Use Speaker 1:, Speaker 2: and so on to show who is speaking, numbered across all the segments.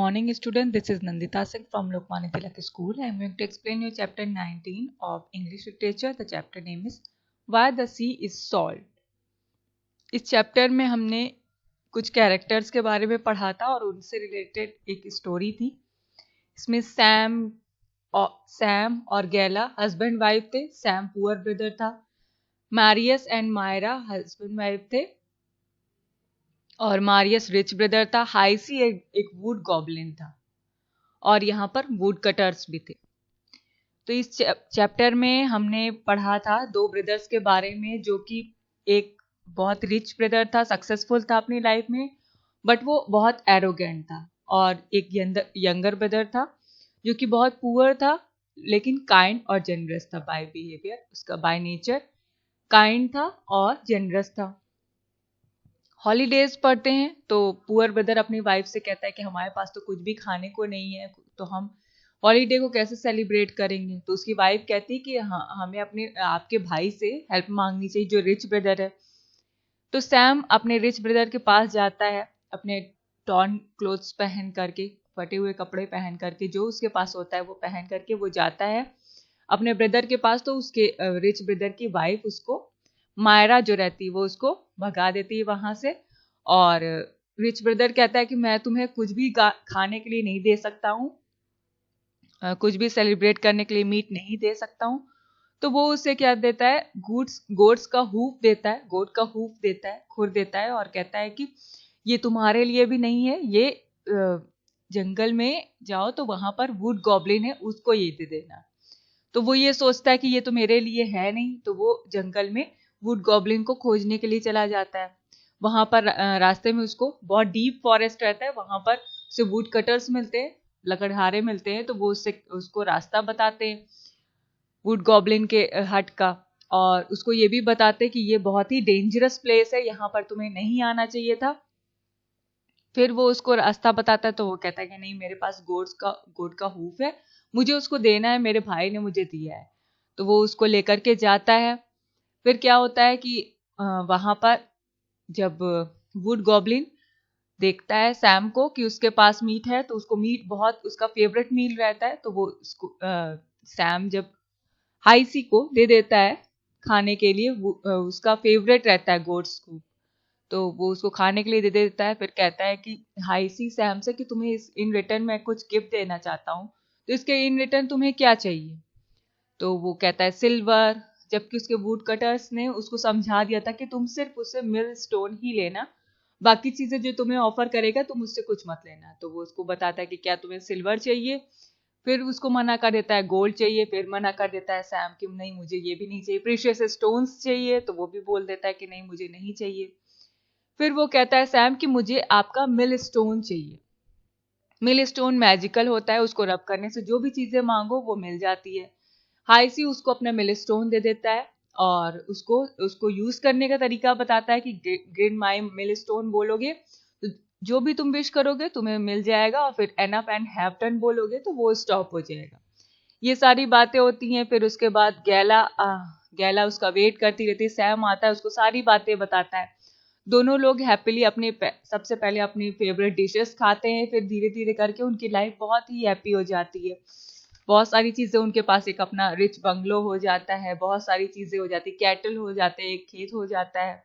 Speaker 1: morning, student. This is Nandita Singh from Lokmanya Tilak School. I am going to explain you chapter 19 of English literature. The chapter name is Why the Sea is Salt. इस chapter में हमने कुछ characters के बारे में पढ़ा था और उनसे रिलेटेड एक स्टोरी थी. इसमें सैम और गैला हस्बैंड वाइफ थे. सैम पुअर ब्रदर था. Marius and Myra husband wife थे और मारियस रिच ब्रदर था. हाइसी एक वुड गॉब्लिन था और यहाँ पर वुड कटर्स भी थे. तो इस चैप्टर में हमने पढ़ा था दो ब्रदर्स के बारे में, जो कि एक बहुत रिच ब्रदर था, सक्सेसफुल था अपनी लाइफ में, बट वो बहुत एरोगेंट था. और एक यंगर ब्रदर था जो कि बहुत पुअर था लेकिन काइंड और जेनरस था. बाय बिहेवियर उसका, बाय नेचर काइंड था और जेनरस था. हॉलीडेज पढ़ते हैं तो पुअर ब्रदर अपनी वाइफ से कहता है कि हमारे पास तो कुछ भी खाने को नहीं है, तो हम हॉलीडे को कैसे सेलिब्रेट करेंगे. तो उसकी वाइफ कहती है कि हाँ, हमें आपके भाई से हेल्प मांगनी चाहिए जो रिच ब्रदर है. तो सैम अपने रिच ब्रदर के पास जाता है अपने टॉर्न क्लोथ्स पहन करके, फटे हुए कपड़े पहन करके, जो उसके पास होता है वो पहन करके वो जाता है अपने ब्रदर के पास. तो उसके रिच ब्रदर की वाइफ उसको, मायरा जो रहती वो उसको भगा देती है वहां से. और रिच ब्रदर कहता है कि मैं तुम्हें कुछ भी खाने के लिए नहीं दे सकता हूँ, कुछ भी सेलिब्रेट करने के लिए मीट नहीं दे सकता हूँ. तो वो उसे क्या देता है, गोट्स का हूफ देता है, गोट का हूफ देता है, खुर देता है और कहता है कि ये तुम्हारे लिए भी नहीं है, ये जंगल में जाओ तो वहां पर वुड गॉब्लिन है, उसको ये दे देना. तो वो ये सोचता है कि ये तो मेरे लिए है नहीं, तो वो जंगल में वुड गॉब्लिन को खोजने के लिए चला जाता है. वहां पर रास्ते में उसको बहुत डीप फॉरेस्ट रहता है, वहां पर उसे वुड कटर्स मिलते हैं, लकड़हारे मिलते हैं. तो वो उसको रास्ता बताते हैं वुड गॉब्लिन के हट का, और उसको ये भी बताते हैं कि ये बहुत ही डेंजरस प्लेस है, यहाँ पर तुम्हें नहीं आना चाहिए था. फिर वो उसको रास्ता बताता है तो वो कहता है कि नहीं, मेरे पास गोट का हूफ है, मुझे उसको देना है, मेरे भाई ने मुझे दिया है. तो वो उसको लेकर के जाता है. फिर क्या होता है कि वहां पर जब वुड गॉब्लिन देखता है सैम को कि उसके पास मीट है, तो उसको मीट बहुत उसका फेवरेट मील रहता है, तो वो उसको सैम जब हाइसी को दे देता है खाने के लिए, उसका फेवरेट रहता है गोट्स को, तो वो उसको खाने के लिए दे देता है. फिर कहता है कि हाइसी सैम से कि तुम्हें इन रिटर्न में कुछ गिफ्ट देना चाहता हूँ, तो इसके इन रिटर्न तुम्हें क्या चाहिए. तो वो कहता है सिल्वर, जबकि उसके वुड कटर्स ने उसको समझा दिया था कि तुम सिर्फ उससे मिल स्टोन ही लेना, बाकी चीजें जो तुम्हें ऑफर करेगा तुम उससे कुछ मत लेना. तो वो उसको बताता है कि क्या तुम्हें सिल्वर चाहिए, फिर उसको मना कर देता है गोल्ड चाहिए, फिर मना कर देता है सैम कि नहीं मुझे ये भी नहीं चाहिए. प्रीशियस स्टोन्स चाहिए, तो वो भी बोल देता है कि नहीं मुझे नहीं चाहिए. फिर वो कहता है सैम कि मुझे आपका मिल स्टोन चाहिए. मिल स्टोन मैजिकल होता है, उसको रब करने से जो भी चीजें मांगो वो मिल जाती है. हाइसी उसको अपना मिल स्टोन दे देता है और उसको यूज करने का तरीका बताता है कि ग्रीन माई मिल स्टोन बोलोगे तो जो भी तुम विश करोगे तुम्हें मिल जाएगा, और फिर एनफ एंड हैव डन बोलोगे तो वो स्टॉप हो जाएगा. ये सारी बातें होती हैं. फिर उसके बाद गैला उसका वेट करती रहती है. सैम आता है, उसको सारी बातें बताता है. दोनों लोग हैप्पीली सबसे पहले अपनी फेवरेट डिशेस खाते हैं, फिर धीरे धीरे करके उनकी लाइफ बहुत ही हैप्पी हो जाती है. बहुत सारी चीजें उनके पास, एक अपना रिच बंगलो हो जाता है, बहुत सारी चीजें हो जाती, कैटल हो जाते हैं, एक खेत हो जाता है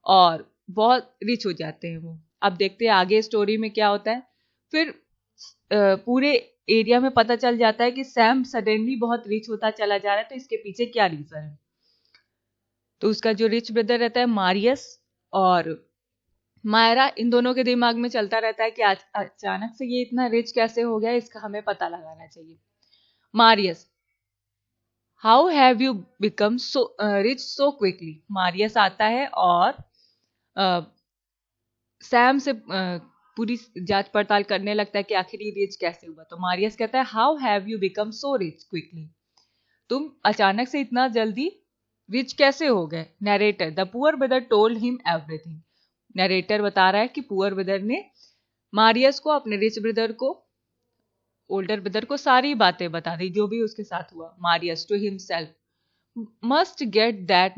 Speaker 1: और बहुत रिच हो जाते हैं वो. अब देखते हैं आगे स्टोरी में क्या होता है. फिर पूरे एरिया में पता चल जाता है कि सैम सडनली बहुत रिच होता चला जा रहा है, तो इसके पीछे क्या रीजन है. तो उसका जो रिच ब्रदर रहता है मारियस और मायरा, इन दोनों के दिमाग में चलता रहता है कि आज अचानक से ये इतना रिच कैसे हो गया, इसका हमें पता लगाना चाहिए. Marius, how have you become so rich so quickly. Marius आता है और सैम से पूरी जांच पड़ताल करने लगता है कि आखिर ये रिच कैसे हुआ. तो मारियस कहता है how have you become so rich quickly, तुम अचानक से इतना जल्दी रिच कैसे हो गए. Narrator, the poor brother told him everything. Narrator बता रहा है कि पुअर ब्रदर ने मारियस को, अपने रिच ब्रदर को, ओल्डर ब्रदर को सारी बातें बता दी जो भी उसके साथ हुआ. Marius to himself, must get that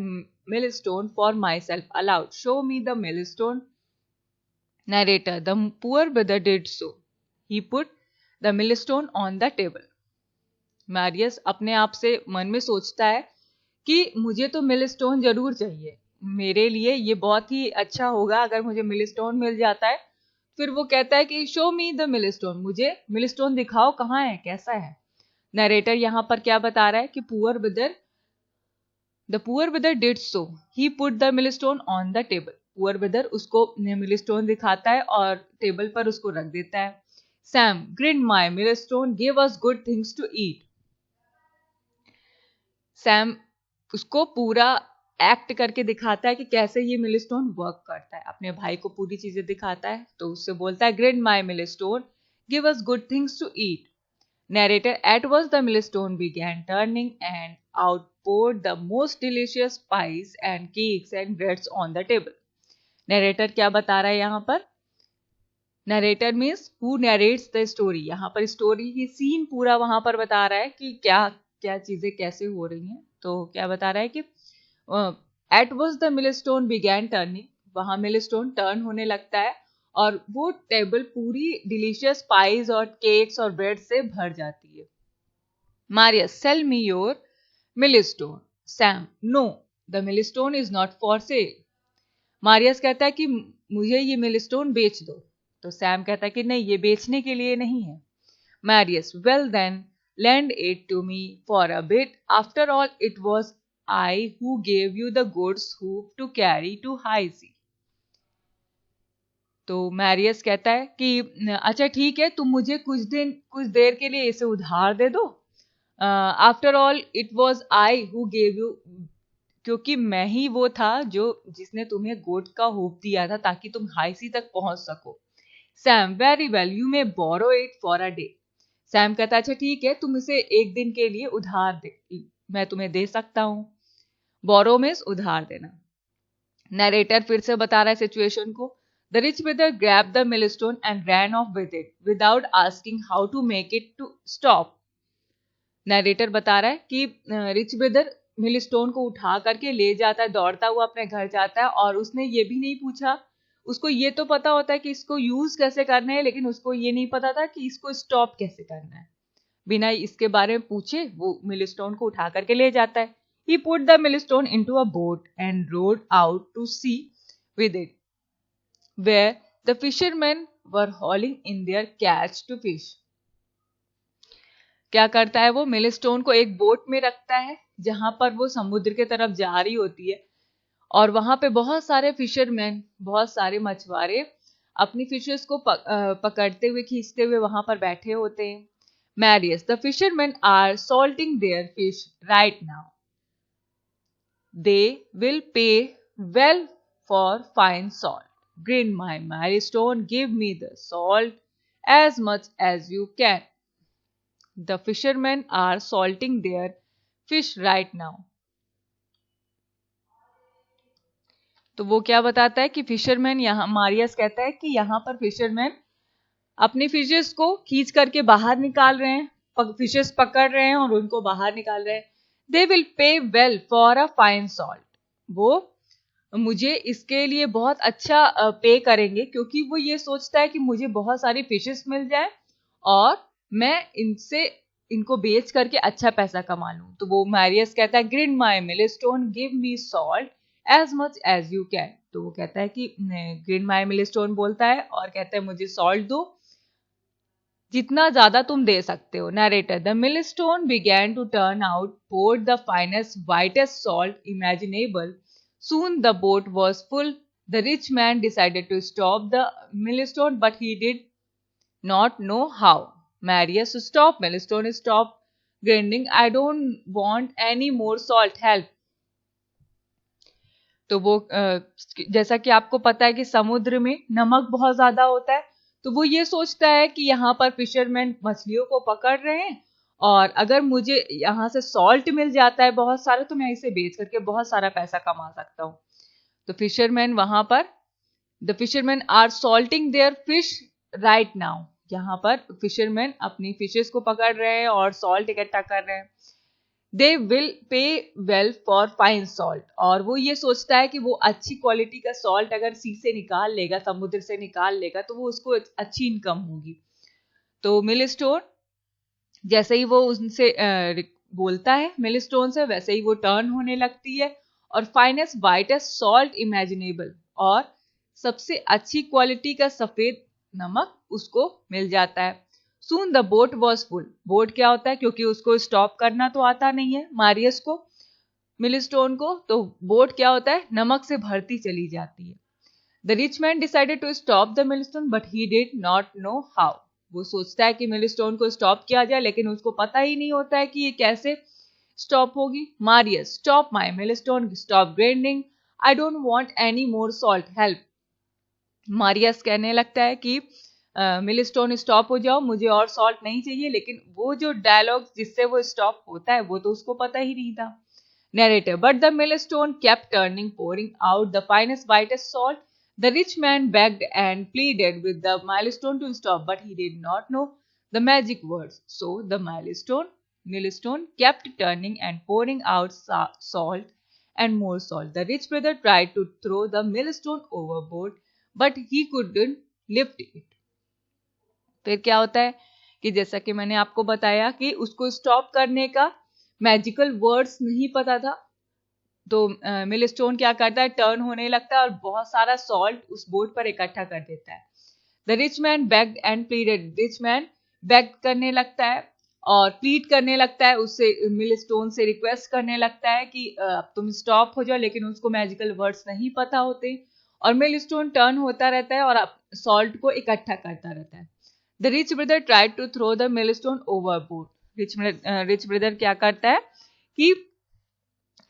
Speaker 1: millstone for myself. Aloud, show me the millstone. Narrator, the poor brother did so. He put the millstone on the table. Marius अपने आप से मन में सोचता है कि मुझे तो मिलस्टोन जरूर चाहिए, मेरे लिए ये बहुत ही अच्छा होगा अगर मुझे मिलस्टोन मिल जाता है। फिर वो कहता है कि शो मी द मिलस्टोन, मुझे मिलस्टोन दिखाओ कहाँ है, कैसा है। नरेटर यहाँ पर क्या बता रहा है कि the poor brother did so, he put the millstone on the table. Poor brother उसको मिलस्टोन दिखाता है और टेबल पर उसको रख देता है। Sam grin my millstone give us good things to eat. Sam उसको पूरा एक्ट करके दिखाता है कि कैसे ये मिलस्टोन वर्क करता है, अपने भाई को पूरी चीजें दिखाता है। तो उससे बोलता है grin my millstone give us good things to eat. Narrator, at once the millstone began turning and out poured the most delicious pies and cakes and breads on the table. Narrator क्या बता रहा है यहाँ पर? Narrator means who narrates the story. यहाँ पर story की scene पूरा वहां पर बता रहा है कि क्या क्या चीजें कैसे हो रही हैं। तो क्या बता रहा है कि at once the millstone began turning, वहां मिलस्टोन टर्न होने लगता है और वो टेबल पूरी डिलीशियस पाइज और केक्स और ब्रेड से भर जाती है। Marius sell me your millstone. Sam no the millstone is not for sale. Marius कहता है कि मुझे ये मिलस्टोन बेच दो। तो सैम कहता है कि नहीं, ये बेचने के लिए नहीं है। Marius well then lend it to me for a bit. After all, it was I who gave you the good hoop to carry to high sea. तो मैरियस कहता है कि अच्छा ठीक है, तुम मुझे कुछ देर के लिए इसे उधार दे दो। After all it was I who gave you, क्योंकि मैं ही वो था जिसने तुम्हें गोट का होप दिया था ताकि तुम हाई सी तक पहुंच सको। Sam very well you may borrow it for a day. Sam कहता है अच्छा ठीक है, तुम इसे एक दिन के लिए उधार दे, मैं तुम्हें दे सकता हूं। बोरो मींस उधार देना। नरेटर फिर से बता रहा है सिचुएशन को। The rich brother grabbed the millstone and ran off with it without asking how to make it to stop. Narrator बता रहा है कि रिच ब्रदर मिलस्टोन को उठा करके ले जाता है, दौड़ता हुआ अपने घर जाता है और उसने ये भी नहीं पूछा, उसको ये तो पता होता है कि इसको यूज कैसे करना है, लेकिन उसको ये नहीं पता था कि इसको स्टॉप कैसे करना है। बिना इसके बारे में पूछे वो मिलस्टोन को उठा करके ले जाता है। He put the millstone into a boat and rowed out to sea with it, where the fishermen were hauling in their catch to fish. क्या करता है वो, मिलस्टोन को एक बोट में रखता है जहां पर वो समुद्र के तरफ जा रही होती है और वहां पे बहुत सारे फिशरमैन, बहुत सारे मछुआरे अपनी फिशेस को पकड़ते हुए खींचते हुए वहां पर बैठे होते हैं। Marius the fisherman are salting their fish right now, they will pay well for fine salt. Grin my milestone, give me the salt as much as you can. The fishermen are salting their fish right now. तो वो क्या बताता है कि fisherman, यहाँ Marius कहता है कि यहाँ पर फिशरमैन अपनी फिशेस को खींच करके बाहर निकाल रहे हैं, फिशेस पकड़ रहे हैं और उनको बाहर निकाल रहे हैं। दे will pay well for a fine salt, वो मुझे इसके लिए बहुत अच्छा पे करेंगे, क्योंकि वो ये सोचता है कि मुझे बहुत सारी फिशेस मिल जाए और मैं इनको बेच करके अच्छा पैसा कमा लूं। तो वो मैरियस कहता है grin my millstone give me salt as much as you can. तो वो कहता है कि ग्रिन माई मिलस्टोन बोलता है और कहता है मुझे सॉल्ट दो जितना ज्यादा तुम दे सकते हो। Narrator the millstone began to turn out, poured the finest whitest salt imaginable. Soon the boat was full. The rich man decided to stop the millstone, but he did not know how. Marius, stop, millstone, stop grinding. I don't want any more salt. Help. तो वो जैसा कि आपको पता है कि समुद्र में नमक बहुत ज्यादा होता है, तो वो ये सोचता है कि यहाँ पर फिशरमैन मछलियों को पकड़ रहे हैं और अगर मुझे यहाँ से सॉल्ट मिल जाता है बहुत सारा, तो मैं इसे बेच करके बहुत सारा पैसा कमा सकता हूँ। तो फिशरमैन वहां पर, the fisherman are salting their fish right now, यहाँ पर फिशरमैन अपनी फिशेस को पकड़ रहे हैं और सॉल्ट इकट्ठा कर रहे हैं। दे will pay well for fine salt, और वो ये सोचता है कि वो अच्छी क्वालिटी का सॉल्ट अगर सी से निकाल लेगा, समुद्र से निकाल लेगा, तो वो उसको अच्छी इनकम होगी। तो मिलस्टोन जैसे ही वो उनसे बोलता है मिलस्टोन से, वैसे ही वो टर्न होने लगती है और फाइनेस्ट वाइटेस्ट सॉल्ट इमेजिनेबल और सबसे अच्छी क्वालिटी का सफेद नमक उसको मिल जाता है। Soon the boat was full. Boat क्या होता है, क्योंकि उसको स्टॉप करना तो आता नहीं है मारियस को, मिलस्टोन को, तो बोट क्या होता है, नमक से भरती चली जाती है। The rich man decided to stop the millstone but he did not know how. वो सोचता है कि मिलस्टोन को स्टॉप किया जाए, लेकिन उसको पता ही नहीं होता है कि ये कैसे स्टॉप होगी। Marius, stop my millstone, stop grinding, I don't want any more salt, help. Marius कहने लगता है कि मिलस्टोन स्टॉप हो जाओ, मुझे और सॉल्ट नहीं चाहिए, लेकिन वो जो डायलॉग जिससे वो स्टॉप होता है वो तो उसको पता ही नहीं था। Narrator, but the millstone kept turning, pouring out the finest, whitest salt. The rich man begged and pleaded with the millstone to stop, but he did not know the magic words. So the millstone kept turning and pouring out salt and more salt. The rich brother tried to throw the millstone overboard, but he couldn't lift it. फिर क्या होता है कि जैसा कि मैंने आपको बताया कि उसको स्टॉप करने का मैजिकल वर्ड्स नहीं पता था, तो मिलस्टोन क्या करता है, टर्न होने लगता है और बहुत सारा सॉल्ट उस बोट पर इकट्ठा कर देता है। The rich man begged and pleaded. Rich man beg करने लगता है और प्लीड करने लगता है, उससे मिलस्टोन से रिक्वेस्ट करने लगता है कि तुम स्टॉप हो जाओ, लेकिन उसको मैजिकल वर्ड्स नहीं पता होते और मिलस्टोन टर्न होता रहता है और सॉल्ट को इकट्ठा करता रहता है। The rich brother tried to throw the millstone overboard. Rich brother क्या करता है कि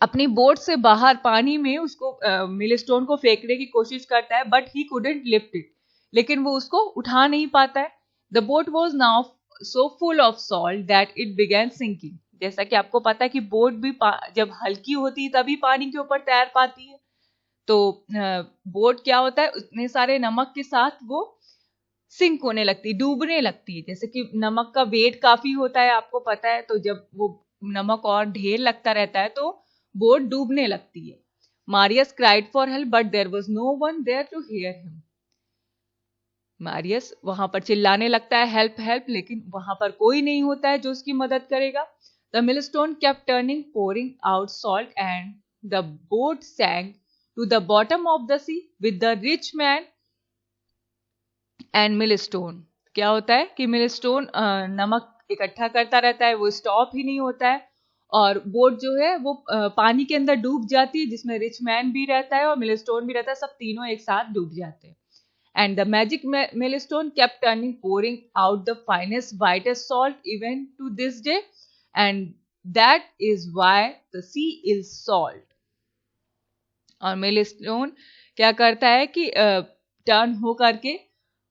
Speaker 1: अपनी बोट से बाहर पानी में उसको मिलस्टोन को फेंकने की कोशिश करता है, but he couldn't lift it, लेकिन वो उसको उठा नहीं पाता है। The boat was now so full of salt that it began sinking. जैसा कि आपको पता है कि बोट भी जब हल्की होती है तभी पानी के ऊपर तैर पाती है, तो बोट क्या होता है, उतने सारे नमक के साथ वो सिंक होने लगती है, डूबने लगती है। जैसे कि नमक का वेट काफी होता है, आपको पता है, तो जब वो नमक और ढेर लगता रहता है तो बोट डूबने लगती है। Marius cried for help but there was no one there to hear him. Marius वहां पर चिल्लाने लगता है हेल्प हेल्प, लेकिन वहां पर कोई नहीं होता है जो उसकी मदद करेगा। The millstone kept turning, pouring out salt and the boat sank to the bottom of the sea with the rich man and millstone. क्या होता है कि मिलस्टोन नमक इकट्ठा करता रहता है, वो स्टॉप ही नहीं होता है और बोट जो है वो पानी के अंदर डूब जाती है, जिसमें रिच मैन भी रहता है और मिलस्टोन भी रहता है, सब तीनों एक साथ डूब जाते हैं। And the magic millstone kept turning, pouring out the finest whitest salt even to this day, and that is why the sea is salt. और मिलस्टोन क्या करता है कि टर्न हो करके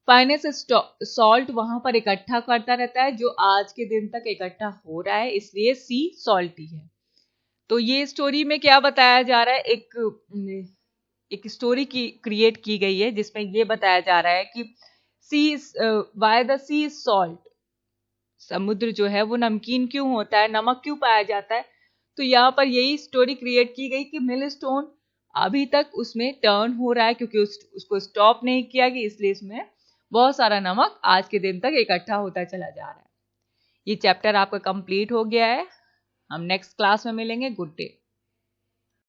Speaker 1: फाइनेस्ट सॉल्ट वहां पर इकट्ठा करता रहता है, जो आज के दिन तक इकट्ठा हो रहा है, इसलिए सी सॉल्टी है। तो ये स्टोरी में क्या बताया जा रहा है, एक स्टोरी की क्रिएट की गई है जिसमें ये बताया जा रहा है कि see why the sea is salt. समुद्र जो है वो नमकीन क्यों होता है, नमक क्यों पाया जाता है। तो यहाँ पर यही स्टोरी क्रिएट की गई कि मिलस्टोन अभी तक उसमें टर्न हो रहा है, क्योंकि उसको स्टॉप नहीं किया गया, इसलिए इसमें बहुत सारा नमक आज के दिन तक इकट्ठा होता चला जा रहा है। ये चैप्टर आपका कंप्लीट हो गया है। हम नेक्स्ट क्लास में मिलेंगे। Good day.